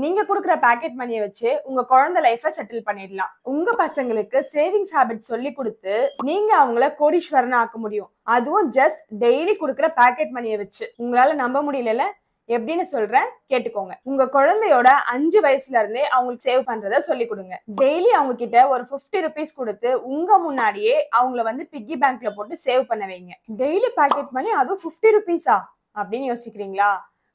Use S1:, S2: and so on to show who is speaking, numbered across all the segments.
S1: நீங்க கொடுக்குற பாக்கெட் மணியை வச்சு உங்க குழந்தை லைஃபை செட்டில் பண்ணிடலாம். உங்க பசங்களுக்கு சேவிங்ஸ் ஹேபிட் சொல்லி கொடுத்து நீங்க அவங்கள கோடீஸ்வரன் ஆக்க முடியும். அதுவும் ஜஸ்ட் டெய்லி கொடுக்குற பாக்கெட் மணியை வச்சு. உங்களால நம்ப முடியல? எப்படின்னு சொல்றேன், கேட்டுக்கோங்க. உங்க குழந்தையோட 5 வயசுல இருந்தே அவங்களுக்கு சேவ் பண்றத சொல்லி கொடுங்க. டெய்லி அவங்க கிட்ட ஒரு 50 rupees கொடுத்து உங்க முன்னாடியே அவங்கள பிக்கி பேங்க்ல போட்டு சேவ் பண்ண வைங்க. டெய்லி பாக்கெட் மணி, அதுவும் 50 rupees-ஆ அப்படின்னு யோசிக்கிறீங்களா?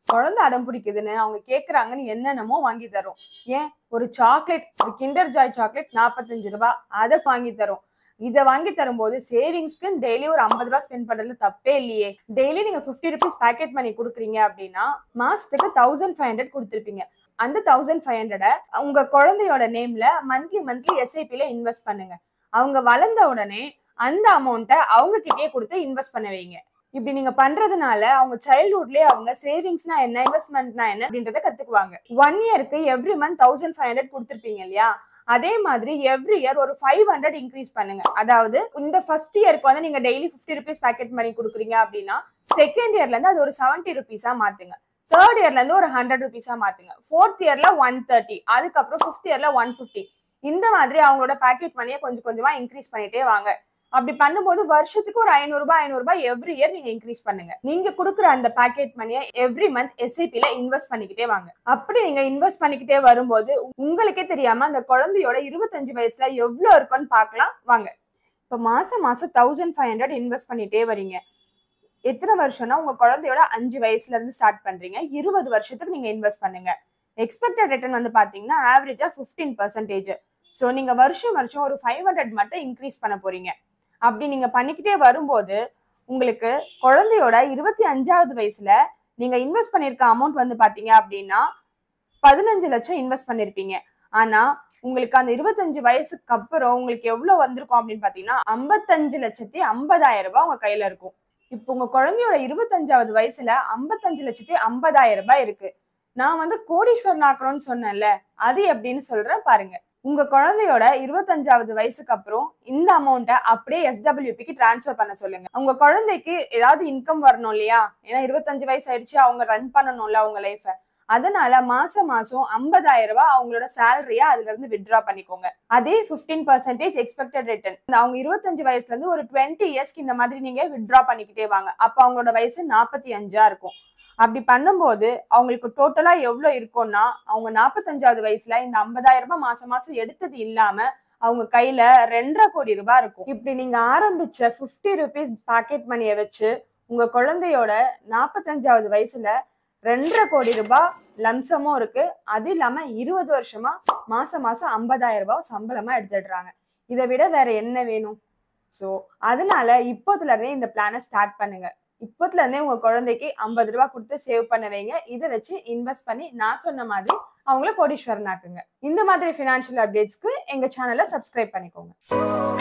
S1: குழந்தை அடம் பிடிக்குதுன்னு அவங்க கேக்குறாங்கன்னு என்னென்னமோ வாங்கி தரும். ஏன், ஒரு சாக்லேட், ஒரு கிண்டர் ஜாய் சாக்லேட் 45 ரூபாய், அதை வாங்கி தரும். இதை வாங்கி தரும்போது சேவிங்ஸ்க்கு டெய்லி ஒரு 50 ரூபாய் ஸ்பெண்ட் பண்றதுல தப்பே இல்லையே. டெய்லி நீங்க 50 rupees பாக்கெட் மணி கொடுக்குறீங்க அப்படின்னா மாசத்துக்கு 1500 கொடுத்துருப்பீங்க. அந்த 1500 உங்க குழந்தையோட நேம்ல மந்த்லி SIP-ல இன்வெஸ்ட் பண்ணுங்க. அவங்க வளர்ந்த உடனே அந்த அமௌண்ட்டை அவங்க கிட்டே கொடுத்து இன்வெஸ்ட் பண்ண வைங்க. இப்படி நீங்க பண்றதுனால அவங்க சைல்ட்ஹுட்லயே அவங்க சேவிங்ஸ்னா என்ன, இன்வெஸ்ட்மெண்ட்னா என்ன அப்படின்றத கத்துக்குவாங்க. 1 இயருக்கு எவ்ரி மந்த் 1500 கொடுத்துருப்பீங்க இல்லையா? அதே மாதிரி எவ்ரி இயர் ஒரு 500 இன்க்ரீஸ் பண்ணுங்க. அதாவது இந்த ஃபர்ஸ்ட் இயருக்கு நீங்க டெய்லி 50 rupees பாக்கெட் மணி கொடுக்குறீங்க அப்படின்னா செகண்ட் இயர்ல இருந்து அது ஒரு 70 rupees-ஆ மாத்துங்க. தேர்ட் இயர்ல இருந்து ஒரு 100 rupees-ஆ மாத்துங்க. ஃபோர்த் இயர்ல 130, அதுக்கப்புறம் ஃபிஃப்த் இயர்ல 150. இந்த மாதிரி அவங்களோட பாக்கெட் மணியை கொஞ்சம் கொஞ்சமா இன்க்ரீஸ் பண்ணிட்டே வாங்க. அப்படி பண்ணும்போது வருஷத்துக்கு ஒரு 500 ரூபாய் எவ்ரி இயர் நீங்க இன்க்ரீஸ் பண்ணுங்க. நீங்க கொடுக்குற அந்த பாக்கெட் மணியை எவ்ரி மந்த் SIP-ல இன்வெஸ்ட் பண்ணிக்கிட்டே வாங்க. அப்படி நீங்க இன்வெஸ்ட் பண்ணிக்கிட்டே வரும்போது உங்களுக்கே தெரியாம அந்த குழந்தையோட 25 வயசுல எவ்வளவு இருக்குன்னு பார்க்கலாம் வாங்க. இப்ப மாசம் 1500 இன்வெஸ்ட் பண்ணிட்டே வரீங்க. எத்தனை வருஷம்னா உங்க குழந்தையோட 5 வயசுல இருந்து ஸ்டார்ட் பண்றீங்க. 20 வருஷத்துக்கு நீங்க இன்வெஸ்ட் பண்ணுங்க. எக்ஸ்பெக்டட் ரிட்டர்ன் பாத்தீங்கன்னா ஆவரேஜா 15%. ஸோ நீங்க வருஷம் ஒரு 500 மட்டும் இன்க்ரீஸ் பண்ண போறீங்க. அப்படி நீங்க பண்ணிக்கிட்டே வரும்போது உங்களுக்கு குழந்தையோட 25வது வயசுல நீங்க இன்வெஸ்ட் பண்ணிருக்க அமௌண்ட் பாத்தீங்க அப்படின்னா 15 லட்சம் இன்வெஸ்ட் பண்ணிருப்பீங்க. ஆனா உங்களுக்கு அந்த 25 வயசுக்கு அப்புறம் உங்களுக்கு எவ்வளவு வந்திருக்கும் அப்படின்னு பாத்தீங்கன்னா 55,50,000 ரூபாய் உங்க கையில இருக்கும். இப்போ உங்க குழந்தையோட 25வது வயசுல 55,50,000 ரூபாய் இருக்கு. நான் கோடீஸ்வரன் ஆக்கணும்னு சொன்னேன்ல, அது எப்படின்னு சொல்றேன் பாருங்க. உங்க குழந்தையோட 25வது வயசுக்கு அப்புறம் இந்த அமௌண்ட்டை அப்படியே SWP-க்கு டிரான்ஸ்ஃபர் பண்ண சொல்லுங்க. உங்க குழந்தைக்கு ஏதாவது இன்கம் வரணும் இல்லையா? ஏன்னா 25 வயசு ஆயிடுச்சு, அவங்க ரன் பண்ணணும்ல அவங்க லைஃப. அதனால மாசம் 50,000 ரூபாய் அவங்களோட சேலரியா அதுல இருந்து வித்ட்ரா பண்ணிக்கோங்க. அதே 15% எக்ஸ்பெக்டட் ரிட்டர்ன். அவங்க 25 வயசுல இருந்து ஒரு 20 இயர்ஸ்க்கு இந்த மாதிரி நீங்க வித்ட்ரா பண்ணிக்கிட்டே வாங்க. அப்ப அவங்களோட வயசு 45 இருக்கும். அப்படி பண்ணும்போது அவங்களுக்கு டோட்டலா எவ்வளவு இருக்கும்னா அவங்க 45வது வயசுல இந்த 50,000 ரூபாய் மாசம் எடுத்தது இல்லாம அவங்க கையில 2.5 கோடி ரூபாய் இருக்கும். இப்படி நீங்க ஆரம்பிச்ச 50 rupees பாக்கெட் மணியை வச்சு உங்க குழந்தையோட 45வது வயசுல 2.5 கோடி ரூபாய் லம்சமும் இருக்கு. அது இல்லாம 20 வருஷமா மாசம் 50,000 ரூபாய் சம்பளமா எடுத்துடுறாங்க. இதை விட வேற என்ன வேணும்? சோ அதனால இப்போதுல இருந்தே இந்த பிளானை ஸ்டார்ட் பண்ணுங்க. இப்போதுல இருந்தே உங்க குழந்தைக்கு 50 ரூபாய் கொடுத்து சேவ் பண்ண வைங்க. இதை வச்சு இன்வெஸ்ட் பண்ணி நான் சொன்ன மாதிரி அவங்கள கோடீஸ்வரன் ஆக்குங்க. இந்த மாதிரி ஃபினான்ஷியல் அப்டேட்ஸ்க்கு எங்க சேனலை சப்ஸ்கிரைப் பண்ணிக்கோங்க.